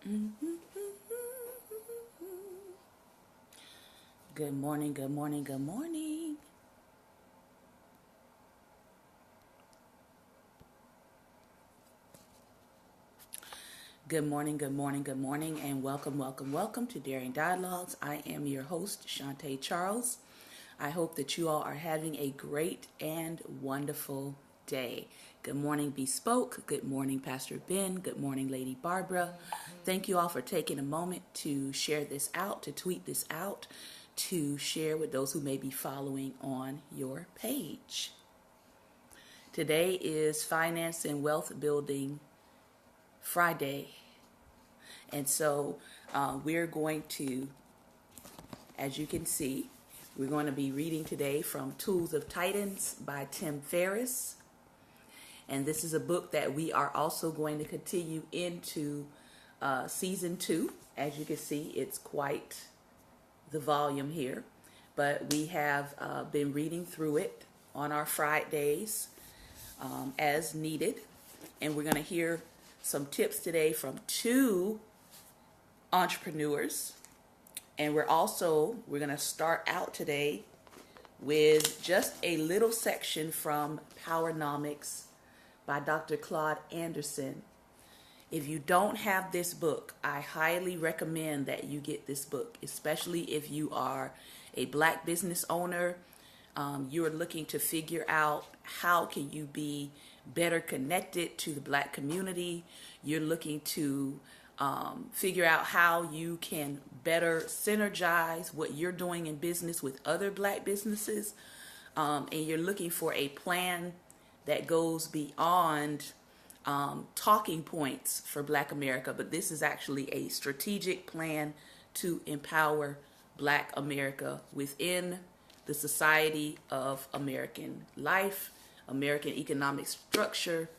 Good morning, good morning, good morning. Good morning, good morning, good morning, and welcome to Daring Dialogues. I am your host, Shantae Charles. I hope that you all are having a great and wonderful day. Good morning, Bespoke. Good morning, Pastor Ben. Good morning, Lady Barbara. Thank you all for taking a moment to share this out, to tweet this out, to share with those who may be following on your page. Today is Finance and Wealth Building Friday. And so we're going to, as you can see, we're going to be reading today from Tools of Titans by Tim Ferriss. And this is a book that we are also going to continue into season 2. As you can see, it's quite the volume here. But we have been reading through it on our Fridays as needed. And we're going to hear some tips today from 2 entrepreneurs. And we're going to start out today with just a little section from Powernomics by Dr. Claude Anderson. If you don't have this book, I highly recommend that you get this book, especially if you are a Black business owner. You're looking to figure out how can you be better connected to the Black community. You're looking to figure out how you can better synergize what you're doing in business with other Black businesses. And you're looking for a plan that goes beyond talking points for Black America, but this is actually a strategic plan to empower Black America within the Society of American Life, American economic structure,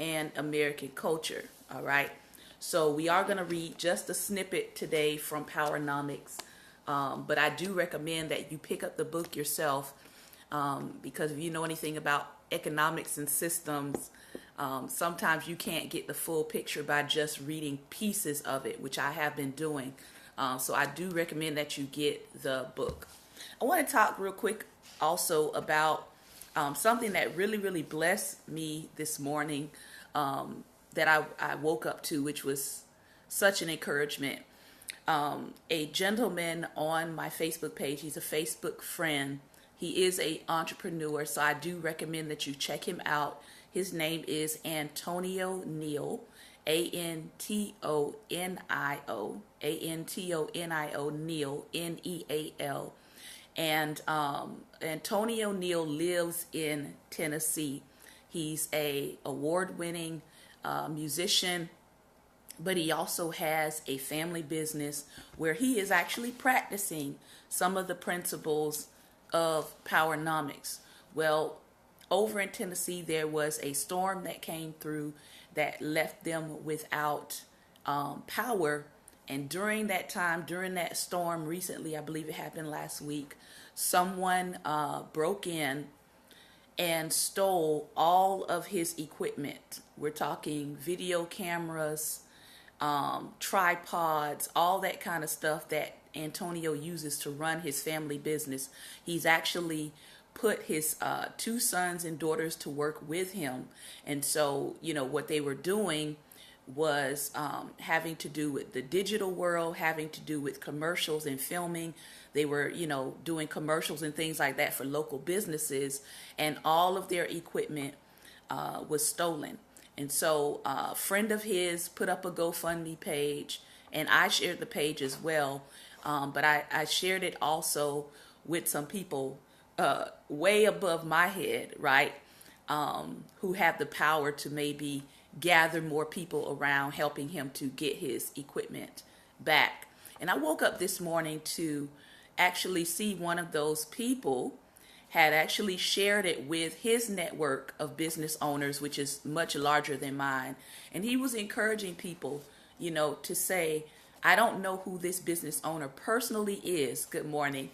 and American culture. All right. So we are going to read just a snippet today from Powernomics, but I do recommend that you pick up the book yourself because if you know anything about economics and systems, sometimes you can't get the full picture by just reading pieces of it, which I have been doing. So I do recommend that you get the book. I want to talk real quick also about something that really blessed me this morning that I woke up to, which was such an encouragement. A gentleman on my Facebook page, he's a Facebook friend. He is an entrepreneur, so I do recommend that you check him out. His name is Antonio Neal, Antonio, Antonio Neal, Neal. And Antonio Neal lives in Tennessee. He's a award-winning musician, but he also has a family business where he is actually practicing some of the principles of Powernomics. Well, over in Tennessee, there was a storm that came through that left them without power. And during that time, during that storm recently, I believe it happened last week, someone broke in and stole all of his equipment. We're talking video cameras, tripods, all that kind of stuff that Antonio uses to run his family business. He's actually put his 2 sons and daughters to work with him. And so, what they were doing was having to do with the digital world, having to do with commercials and filming. They were, doing commercials and things like that for local businesses, and all of their equipment was stolen. And so a friend of his put up a GoFundMe page, and I shared the page as well. But I shared it also with some people way above my head, right, who have the power to maybe gather more people around helping him to get his equipment back. And I woke up this morning to actually see one of those people had actually shared it with his network of business owners, which is much larger than mine. And he was encouraging people, to say, I don't know who this business owner personally is. Good morning.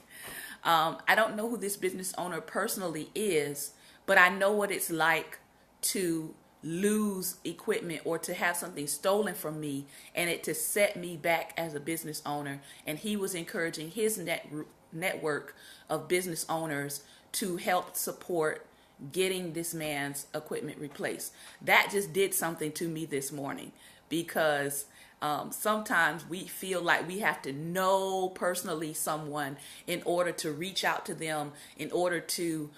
I don't know who this business owner personally is, but I know what it's like to lose equipment or to have something stolen from me and it to set me back as a business owner. And he was encouraging his network of business owners to help support getting this man's equipment replaced. That just did something to me this morning, because sometimes we feel like we have to know personally someone in order to reach out to them, in order to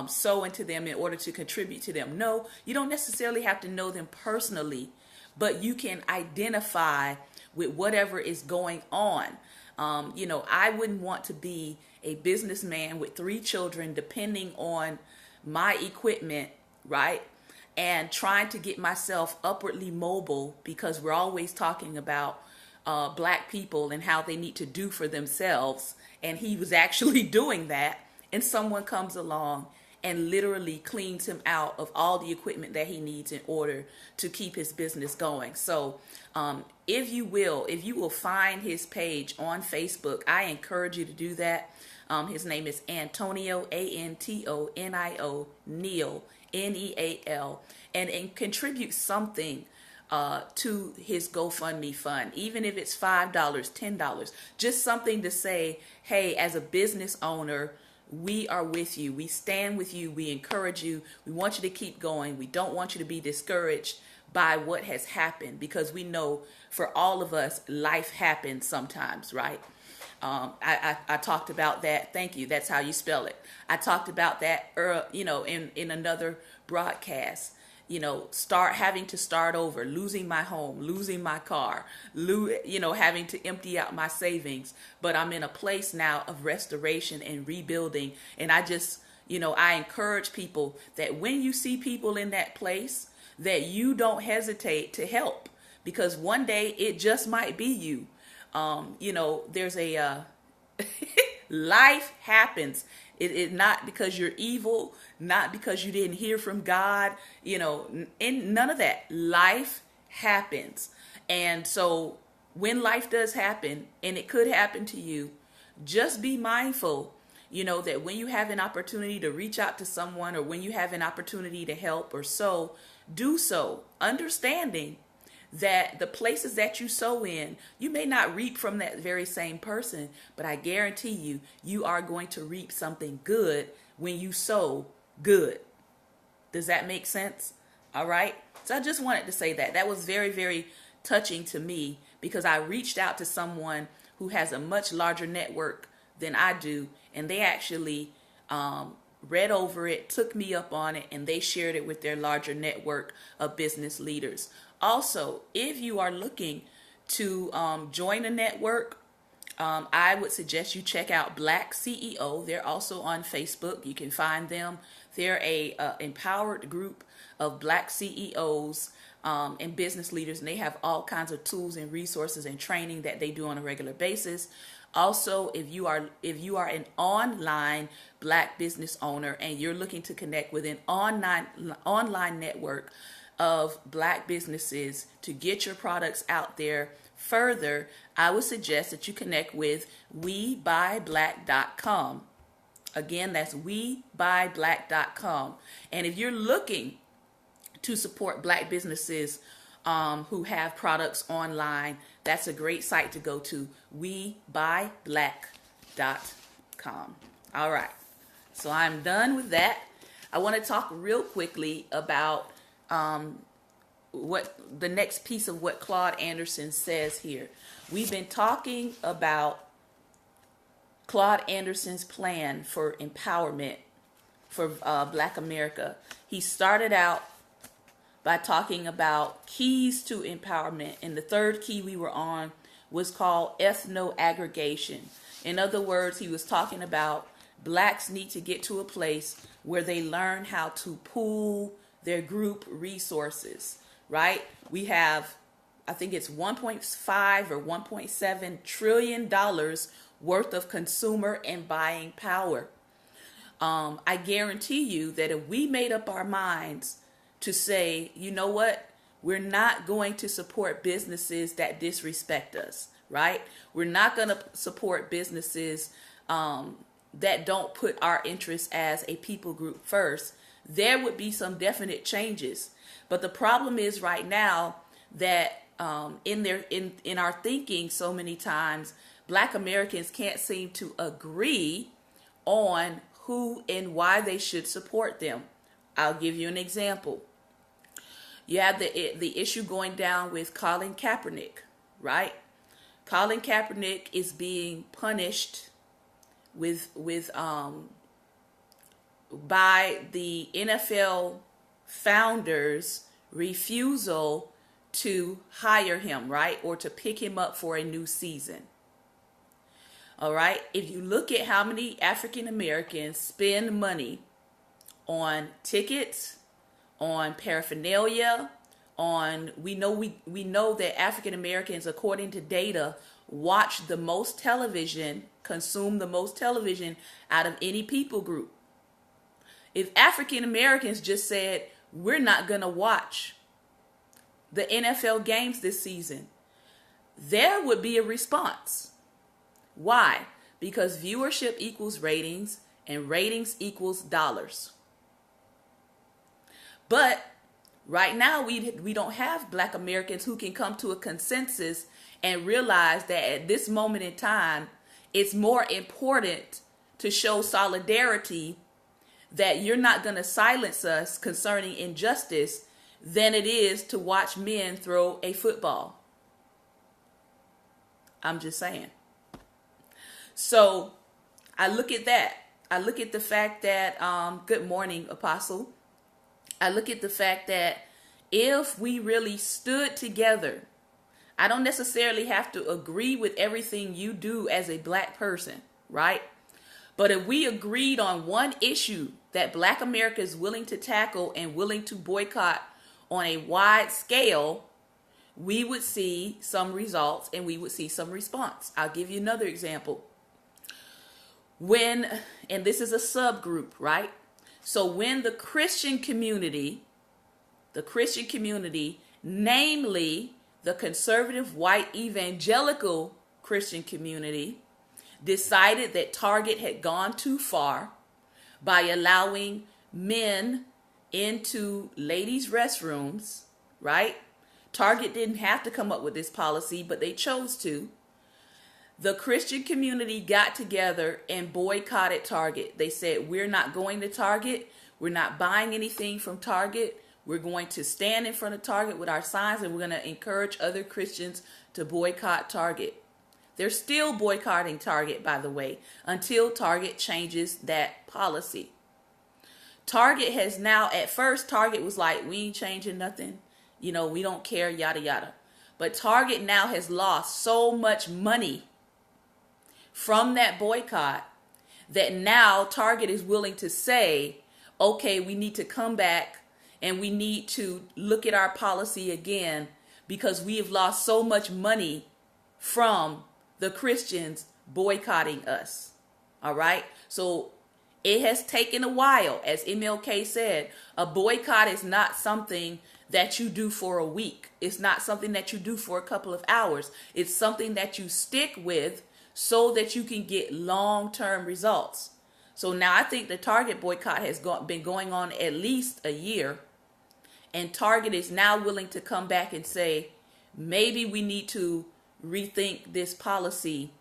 sow into them, in order to contribute to them. No, you don't necessarily have to know them personally, but you can identify with whatever is going on. I wouldn't want to be a businessman with 3 children depending on my equipment, right? And trying to get myself upwardly mobile, because we're always talking about black people and how they need to do for themselves. And he was actually doing that. And someone comes along and literally cleans him out of all the equipment that he needs in order to keep his business going. So if you will find his page on Facebook, I encourage you to do that. His name is Antonio, Antonio, Neal, Neal, and contribute something to his GoFundMe fund, even if it's $5, $10, just something to say, hey, as a business owner, we are with you. We stand with you. We encourage you. We want you to keep going. We don't want you to be discouraged by what has happened, because we know for all of us, life happens sometimes, right? I talked about that. Thank you. That's how you spell it. I talked about that, in another broadcast. Having to start over, losing my home, losing my car, having to empty out my savings. But I'm in a place now of restoration and rebuilding. And I just, I encourage people that when you see people in that place, that you don't hesitate to help, because one day it just might be you. There's a life happens. It not because you're evil, not because you didn't hear from God, and none of that. Life happens. And so when life does happen, and it could happen to you, just be mindful, that when you have an opportunity to reach out to someone, or when you have an opportunity to help or sow, do so, understanding that the places that you sow in, you may not reap from that very same person, but I guarantee you, you are going to reap something good when you sow good. Does that make sense? All right. So I just wanted to say that. That was very, very touching to me, because I reached out to someone who has a much larger network than I do, and they actually read over it, took me up on it, and they shared it with their larger network of business leaders. Also, if you are looking to join a network, I would suggest you check out Black CEO. They're also on Facebook. You can find them. They're a empowered group of Black CEOs and business leaders, and they have all kinds of tools and resources and training that they do on a regular basis. Also, if you are an online Black business owner and you're looking to connect with an online network of Black businesses to get your products out there further, I would suggest that you connect with WeBuyBlack.com. Again, that's WeBuyBlack.com. And if you're looking to support Black businesses who have products online, that's a great site to go to, WeBuyBlack.com. All right, so I'm done with that. I want to talk real quickly about what the next piece of what Claude Anderson says here. We've been talking about Claude Anderson's plan for empowerment for Black America. He started out by talking about keys to empowerment, and the third key we were on was called ethno-aggregation. In other words, he was talking about Blacks need to get to a place where they learn how to pool their group resources, right? We have, I think it's 1.5 or 1.7 trillion dollars worth of consumer and buying power. I guarantee you that if we made up our minds to say, you know what, we're not going to support businesses that disrespect us, right? We're not going to support businesses that don't put our interests as a people group first. there would be some definite changes. But the problem is right now that in our thinking, so many times Black Americans can't seem to agree on who and why they should support them. I'll give you an example. You have the issue going down with Colin Kaepernick, right? Colin Kaepernick is being punished with by the NFL founders' refusal to hire him, right? Or to pick him up for a new season. All right. If you look at how many African Americans spend money on tickets, on paraphernalia, we know that African Americans, according to data, watch the most television, consume the most television out of any people group. If African Americans just said, we're not going to watch the NFL games this season, there would be a response. Why? Because viewership equals ratings and ratings equals dollars. But right now we don't have Black Americans who can come to a consensus and realize that at this moment in time, it's more important to show solidarity, that you're not going to silence us concerning injustice, than it is to watch men throw a football. I'm just saying. So I look at that. I look at the fact that, good morning, Apostle. I look at the fact that if we really stood together, I don't necessarily have to agree with everything you do as a Black person, right? But if we agreed on one issue that Black America is willing to tackle and willing to boycott on a wide scale, we would see some results and we would see some response. I'll give you another example. And this is a subgroup, right? So when the Christian community, namely the conservative white evangelical Christian community, decided that Target had gone too far by allowing men into ladies' restrooms, right? Target didn't have to come up with this policy, but they chose to. The Christian community got together and boycotted Target. They said, we're not going to Target. We're not buying anything from Target. We're going to stand in front of Target with our signs, and we're going to encourage other Christians to boycott Target. They're still boycotting Target, by the way, until Target changes that policy. Target has now, at first, Target was like, we ain't changing nothing. We don't care, yada, yada. But Target now has lost so much money from that boycott that now Target is willing to say, okay, we need to come back and we need to look at our policy again because we have lost so much money from the Christians boycotting us. All right. So it has taken a while. As MLK said, a boycott is not something that you do for a week. It's not something that you do for a couple of hours. It's something that you stick with so that you can get long-term results. So now I think the Target boycott has been going on at least a year. And Target is now willing to come back and say, maybe we need to rethink this policy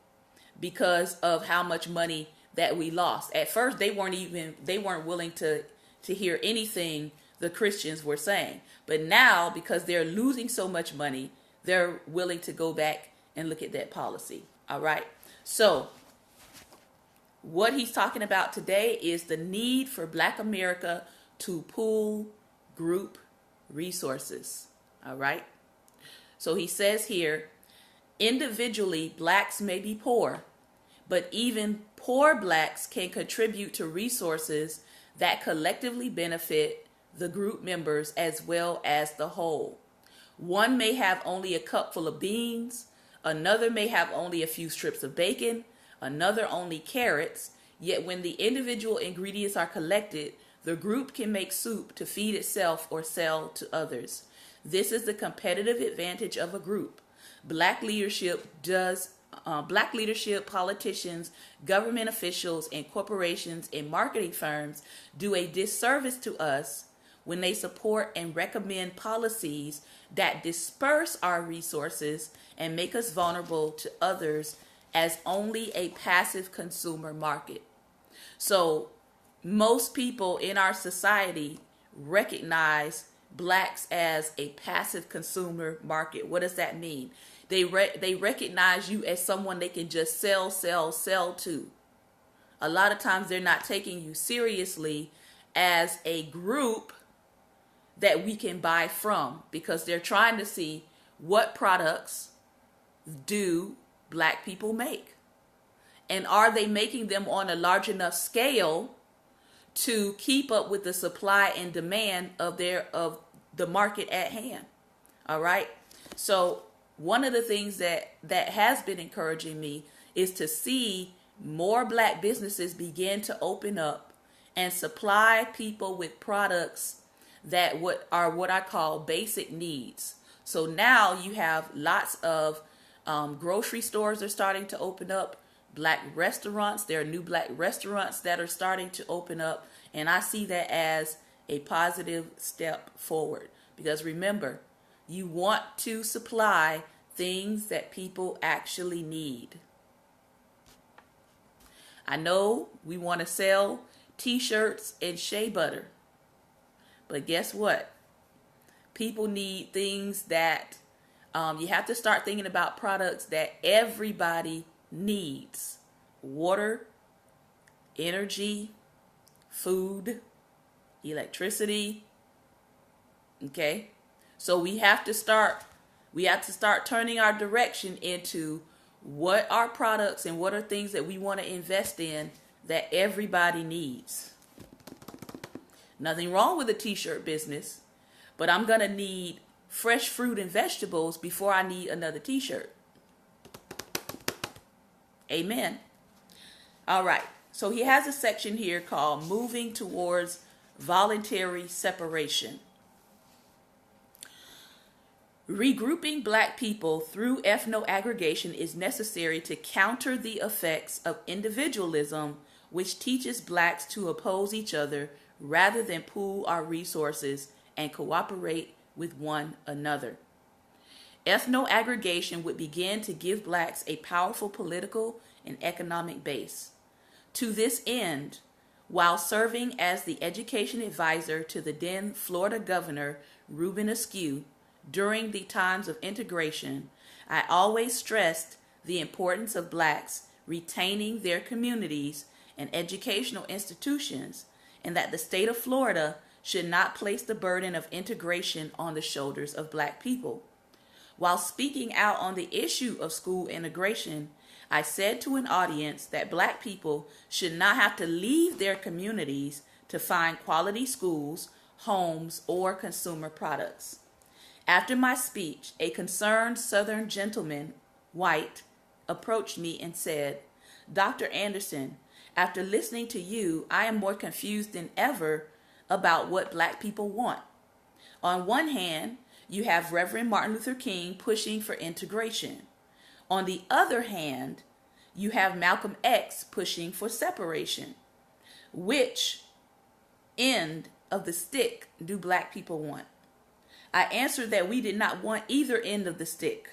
because of how much money that we lost. At first, they weren't willing to hear anything the Christians were saying. But now, because they're losing so much money, they're willing to go back and look at that policy. All right. So what he's talking about today is the need for Black America to pool group resources. All right. So he says here, individually, Blacks may be poor, but even poor Blacks can contribute to resources that collectively benefit the group members as well as the whole. One may have only a cup full of beans, another may have only a few strips of bacon, another only carrots, yet when the individual ingredients are collected, the group can make soup to feed itself or sell to others. This is the competitive advantage of a group. Black leadership does black leadership, politicians, government officials, and corporations and marketing firms do a disservice to us when they support and recommend policies that disperse our resources and make us vulnerable to others as only a passive consumer market. So most people in our society recognize blacks as a passive consumer market. What does that mean? They recognize you as someone they can just sell to. A lot of times they're not taking you seriously as a group that we can buy from, because they're trying to see what products do black people make, and are they making them on a large enough scale to keep up with the supply and demand of the market at hand. All right. So one of the things that has been encouraging me is to see more black businesses begin to open up and supply people with products that are what I call basic needs. So now you have lots of grocery stores are starting to open up, black restaurants. There are new black restaurants that are starting to open up, and I see that as a positive step forward, because remember, you want to supply things that people actually need. I know we want to sell t-shirts and shea butter, but guess what? People need things that you have to start thinking about products that everybody needs: water, energy, food, electricity. Okay? So we have to start turning our direction into what are products and what are things that we want to invest in that everybody needs. Nothing wrong with a t-shirt business, but I'm going to need fresh fruit and vegetables before I need another t-shirt. Amen. All right. So he has a section here called Moving Towards Voluntary Separation. Regrouping black people through ethno-aggregation is necessary to counter the effects of individualism, which teaches blacks to oppose each other rather than pool our resources and cooperate with one another. Ethno-aggregation would begin to give blacks a powerful political and economic base. To this end, while serving as the education advisor to the then Florida Governor Reuben Askew during the times of integration, I always stressed the importance of blacks retaining their communities and educational institutions, and that the state of Florida should not place the burden of integration on the shoulders of black people. While speaking out on the issue of school integration, I said to an audience that black people should not have to leave their communities to find quality schools, homes, or consumer products. After my speech, a concerned Southern gentleman, white, approached me and said, "Dr. Anderson, after listening to you, I am more confused than ever about what black people want. On one hand, you have Reverend Martin Luther King pushing for integration. On the other hand, you have Malcolm X pushing for separation. Which end of the stick do black people want?" I answered that we did not want either end of the stick.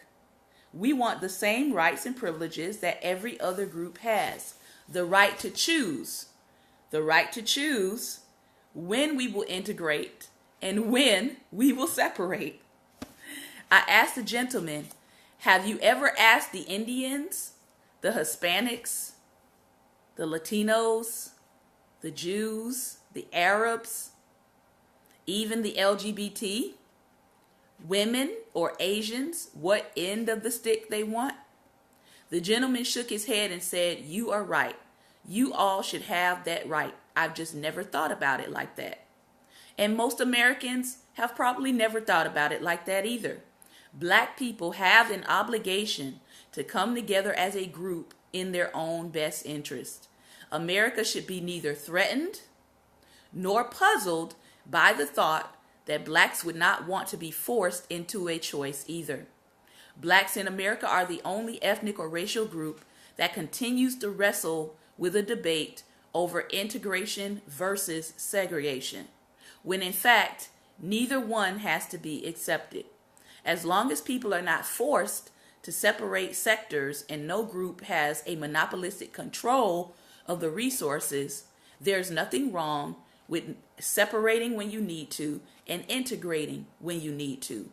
We want the same rights and privileges that every other group has. The right to choose. The right to choose when we will integrate and when we will separate. I asked the gentleman, have you ever asked the Indians, the Hispanics, the Latinos, the Jews, the Arabs, even the LGBT, women or Asians, what end of the stick they want? The gentleman shook his head and said, "You are right. You all should have that right. I've just never thought about it like that." And most Americans have probably never thought about it like that either. Black people have an obligation to come together as a group in their own best interest. America should be neither threatened nor puzzled by the thought that blacks would not want to be forced into a choice either. Blacks in America are the only ethnic or racial group that continues to wrestle with a debate over integration versus segregation, when in fact, neither one has to be accepted. As long as people are not forced to separate sectors and no group has a monopolistic control of the resources, there's nothing wrong with separating when you need to and integrating when you need to.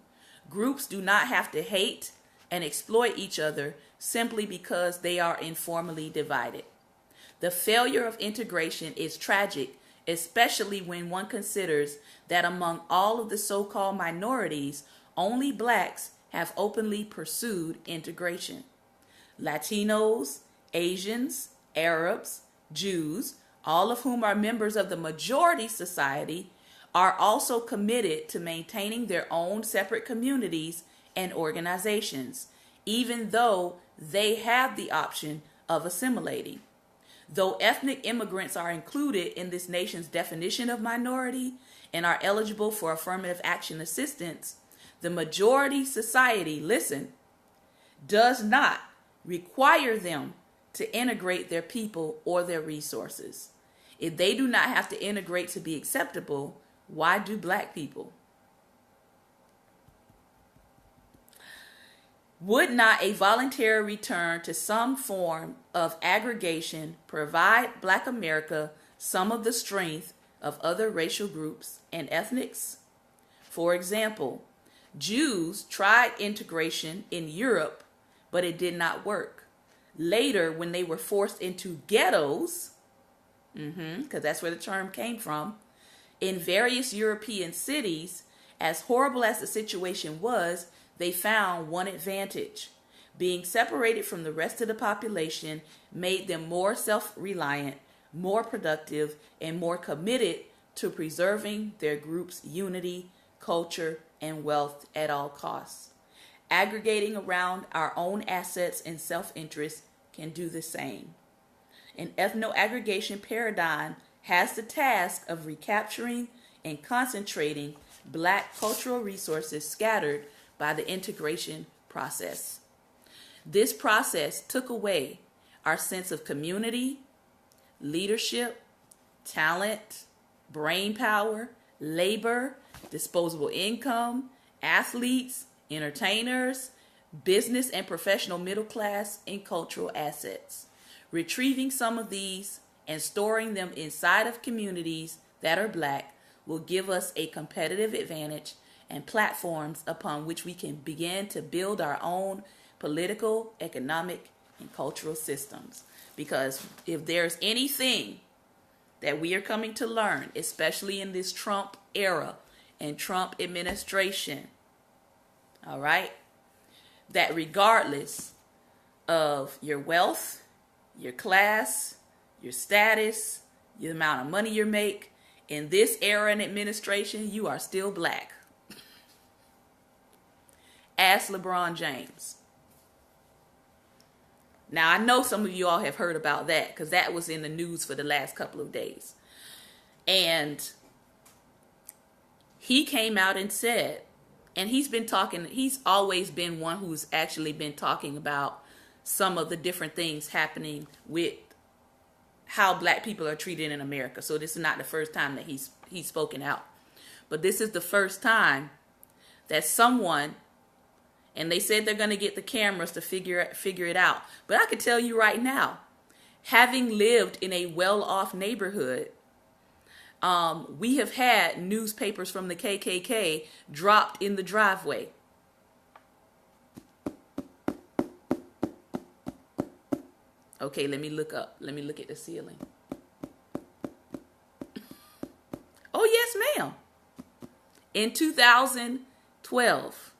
Groups do not have to hate and exploit each other simply because they are informally divided. The failure of integration is tragic, especially when one considers that among all of the so-called minorities, only blacks have openly pursued integration. Latinos, Asians, Arabs, Jews, all of whom are members of the majority society, are also committed to maintaining their own separate communities and organizations, even though they have the option of assimilating. Though ethnic immigrants are included in this nation's definition of minority and are eligible for affirmative action assistance, the majority society, listen, does not require them to integrate their people or their resources. If they do not have to integrate to be acceptable, why do black people? Would not a voluntary return to some form of aggregation provide Black America some of the strength of other racial groups and ethnics? For example, Jews tried integration in Europe, but it did not work. Later, when they were forced into ghettos, because that's where the term came from, in various European cities, as horrible as the situation was, they found one advantage. Being separated from the rest of the population made them more self-reliant, more productive, and more committed to preserving their group's unity, culture, and wealth at all costs. Aggregating around our own assets and self-interest can do the same. An ethno-aggregation paradigm has the task of recapturing and concentrating Black cultural resources scattered by the integration process. This process took away our sense of community, leadership, talent, brain power, labor, disposable income, athletes, entertainers, business and professional middle class, and cultural assets. Retrieving some of these and storing them inside of communities that are Black will give us a competitive advantage and platforms upon which we can begin to build our own political, economic, and cultural systems. Because if there's anything that we are coming to learn, especially in this Trump era and Trump administration, all right, that regardless of your wealth, your class, your status, the amount of money you make, in this era and administration, you are still Black. Ask LeBron James. Now, I know some of you all have heard about that because that was in the news for the last couple of days. And he came out and said, and he's been talking, he's always been one who's actually been talking about some of the different things happening with how Black people are treated in America. So this is not the first time that he's spoken out. But this is the first time that someone, and they said they're going to get the cameras to figure it out. But I can tell you right now, having lived in a well-off neighborhood, we have had newspapers from the KKK dropped in the driveway. Okay, let me look up. Let me look at the ceiling. Oh, yes, ma'am. In 2012,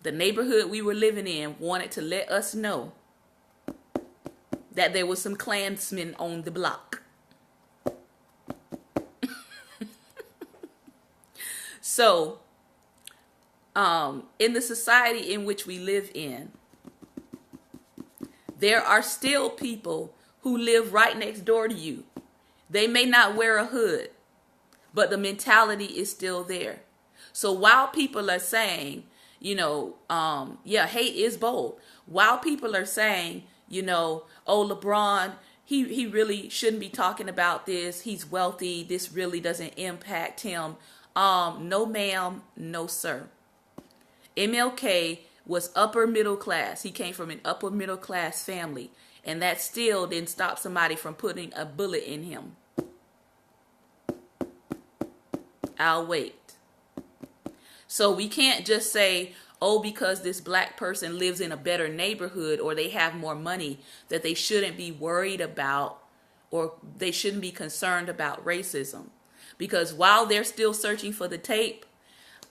the neighborhood we were living in wanted to let us know that there was some Klansmen on the block. So, in the society in which we live in, there are still people who live right next door to you. They may not wear a hood, but the mentality is still there. So while people are saying, Yeah, hate is bold. While people are saying, oh, LeBron, he really shouldn't be talking about this. He's wealthy. This really doesn't impact him. No, ma'am. No, sir. MLK was upper middle class. He came from an upper middle class family. And that still didn't stop somebody from putting a bullet in him. I'll wait. So we can't just say, oh, because this black person lives in a better neighborhood or they have more money, that they shouldn't be worried about or they shouldn't be concerned about racism. Because while they're still searching for the tape,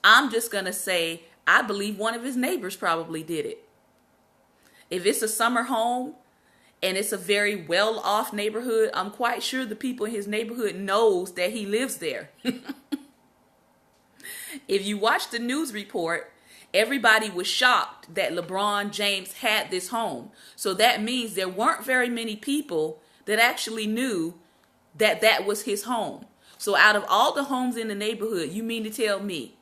I'm just going to say, I believe one of his neighbors probably did it. If it's a summer home and it's a very well-off neighborhood, I'm quite sure the people in his neighborhood knows that he lives there. If you watch the news report, everybody was shocked that LeBron James had this home. So that means there weren't very many people that actually knew that that was his home. So out of all the homes in the neighborhood, you mean to tell me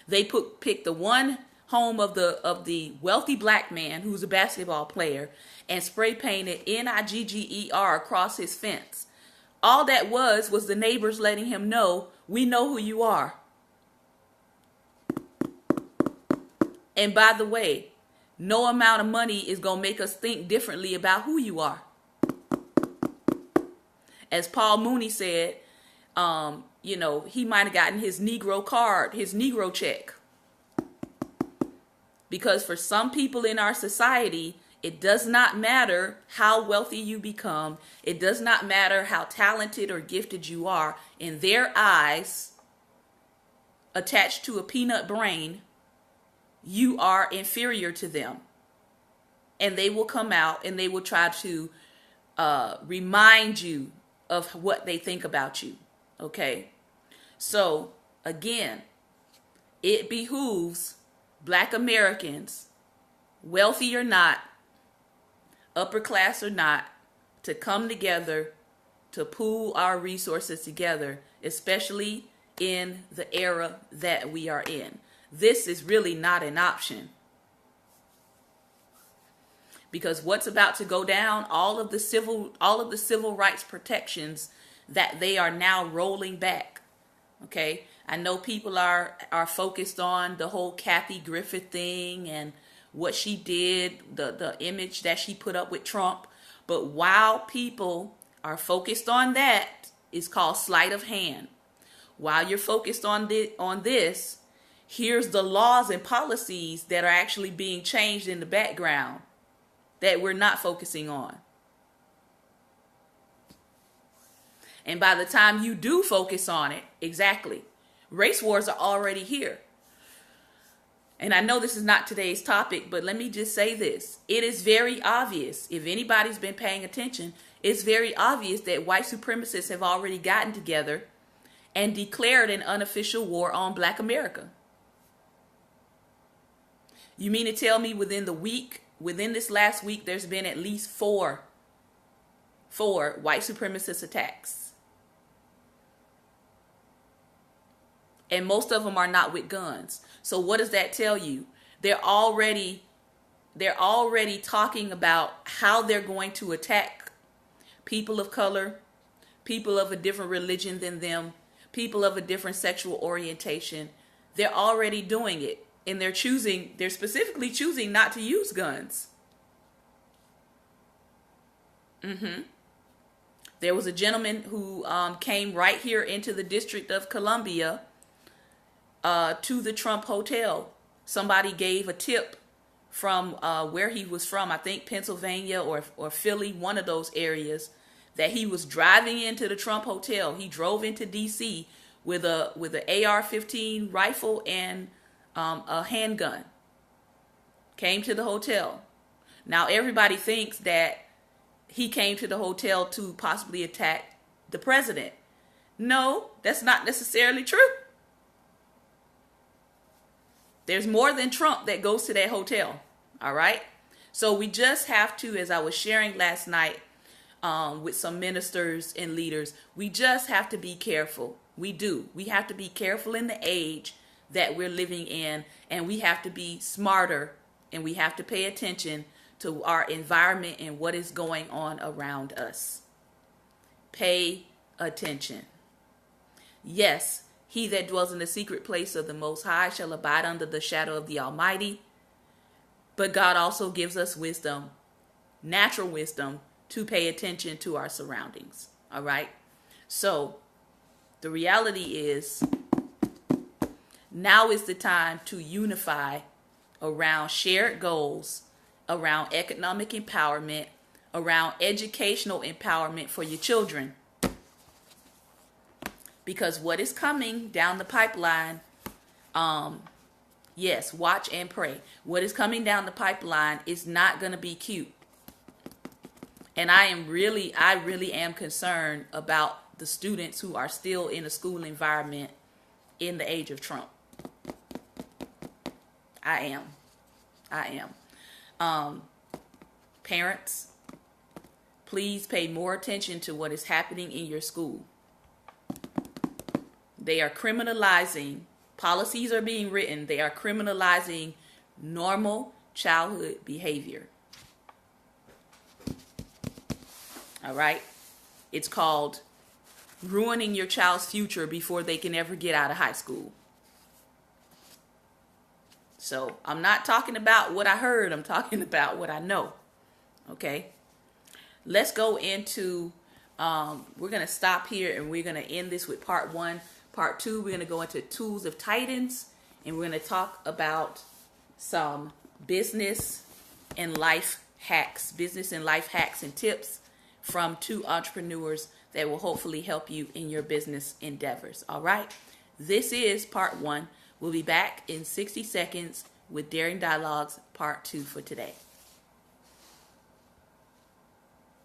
they picked the one home of the wealthy black man who's a basketball player and spray painted NIGGER across his fence? All that was the neighbors letting him know, we know who you are. And by the way, no amount of money is going to make us think differently about who you are. As Paul Mooney said, he might have gotten his Negro card, his Negro check. Because for some people in our society, it does not matter how wealthy you become. It does not matter how talented or gifted you are. In their eyes, attached to a peanut brain, you are inferior to them. And they will come out and they will try to remind you of what they think about you. Okay? So, again, it behooves black Americans, wealthy or not, upper class or not, to come together, to pool our resources together, especially in the era that we are in. This is really not an option. Because what's about to go down, all of the civil rights protections that they are now rolling back. Okay? I know people are focused on the whole Kathy Griffith thing and what she did, the image that she put up with Trump. But while people are focused on that, it's called sleight of hand. While you're focused on this, here's the laws and policies that are actually being changed in the background that we're not focusing on. And by the time you do focus on it, exactly, race wars are already here. And I know this is not today's topic, but let me just say this. It is very obvious, if anybody's been paying attention, it's very obvious that white supremacists have already gotten together and declared an unofficial war on black America. You mean to tell me within this last week, there's been at least four white supremacist attacks? And most of them are not with guns. So what does that tell you? They're already talking about how they're going to attack people of color, people of a different religion than them, people of a different sexual orientation. They're already doing it. And they're specifically choosing not to use guns. There was a gentleman who came right here into the District of Columbia to the Trump Hotel. Somebody gave a tip from where he was from, I think Pennsylvania or Philly, one of those areas, that he was driving into the Trump Hotel. He drove into D.C. with an AR-15 rifle and a handgun. Came to the hotel. Now everybody thinks that he came to the hotel to possibly attack the president. No, that's not necessarily true. There's more than Trump that goes to that hotel. All right. So we just have to, as I was sharing last night with some ministers and leaders, we just have to be careful. We do. We have to be careful in the age that we're living in, and we have to be smarter, and we have to pay attention to our environment and what is going on around us. Pay attention. Yes, he that dwells in the secret place of the Most High shall abide under the shadow of the Almighty. But God also gives us wisdom, natural wisdom, to pay attention to our surroundings. All right? So, the reality is, now is the time to unify around shared goals, around economic empowerment, around educational empowerment for your children. Because what is coming down the pipeline, yes, watch and pray. What is coming down the pipeline is not going to be cute. And I really am concerned about the students who are still in a school environment in the age of Trump. I am. Parents, please pay more attention to what is happening in your school. They are criminalizing, policies are being written, they are criminalizing normal childhood behavior. All right? It's called ruining your child's future before they can ever get out of high school. So I'm not talking about what I heard, I'm talking about what I know. Okay? Let's go into, we're going to stop here and we're going to end this with part 1. Part 2, we're going to go into tools of Titans, and we're going to talk about some business and life hacks and tips from 2 entrepreneurs that will hopefully help you in your business endeavors. All right. This is part 1. We'll be back in 60 seconds with Daring Dialogues part 2 for today.